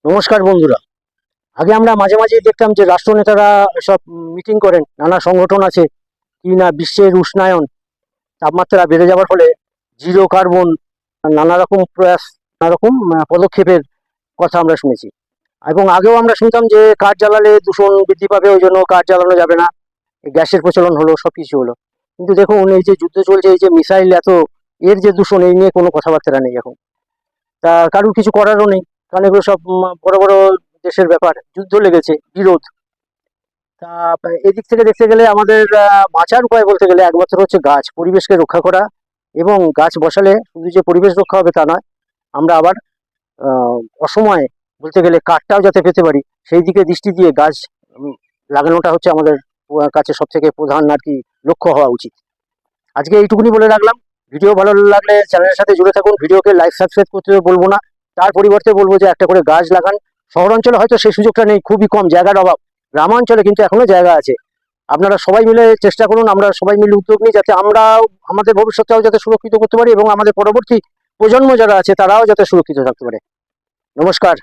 নমস্কার বন্ধুরা। আগে আমরা মাঝে মাঝে দেখতাম যে রাষ্ট্রনেতারা সব মিটিং করেন, নানা সংগঠন আছে কি না বিশ্বের উষ্ণায়ন তাপমাত্রা বেড়ে যাওয়ার ফলে জিরো কার্বন নানা রকম প্রয়াস, নানা রকম পদক্ষেপের কথা আমরা শুনেছি। এবং আগেও আমরা শুনতাম যে কাঠ জ্বালালে দূষণ বৃদ্ধি পাবে, ওই জন্য কাঠ জ্বালানো যাবে না, গ্যাসের প্রচলন হলো, সবকিছু হলো। কিন্তু দেখুন, এই যে যুদ্ধ চলছে, এই যে মিসাইল এত, এর যে দূষণ, এই নিয়ে কোনো কথাবার্তা নেই এখন। তা কারুর কিছু করারও নেই, কারণ এগুলো সব বড় বড় দেশের ব্যাপার, যুদ্ধ লেগেছে, বিরোধ। তা এদিক থেকে দেখতে গেলে আমাদের বাঁচার উপায় বলতে গেলে একমাত্র হচ্ছে গাছ, পরিবেশকে রক্ষা করা। এবং গাছ বসালে শুধু যে পরিবেশ রক্ষা হবে তা নয়, আমরা আবার অসময়ে বলতে গেলে কাঠটাও যাতে পেতে পারি, সেই দিকে দৃষ্টি দিয়ে গাছ লাগানোটা হচ্ছে আমাদের কাছে সব থেকে প্রধান আর কি লক্ষ্য হওয়া উচিত। আজকে এইটুকুনি বলে রাখলাম। ভিডিও ভালো লাগলে চ্যানেলের সাথে জুড়ে থাকুন। ভিডিওকে লাইক সাবস্ক্রাইব করতে বলবো না, তার পরিবর্তে বলবো যে একটা করে গাছ লাগান। শহরাঞ্চলে হয়তো সেই সুযোগটা নেই, খুবই কম, জায়গার অভাব। গ্রামাঞ্চলে কিন্তু এখনো জায়গা আছে। আপনারা সবাই মিলে চেষ্টা করুন, আমরা সবাই মিলে উদ্যোগ নিই, যাতে আমরা আমাদের ভবিষ্যৎটাও যাতে সুরক্ষিত করতে পারি এবং আমাদের পরবর্তী প্রজন্ম যারা আছে তারাও যাতে সুরক্ষিত থাকতে পারে। নমস্কার।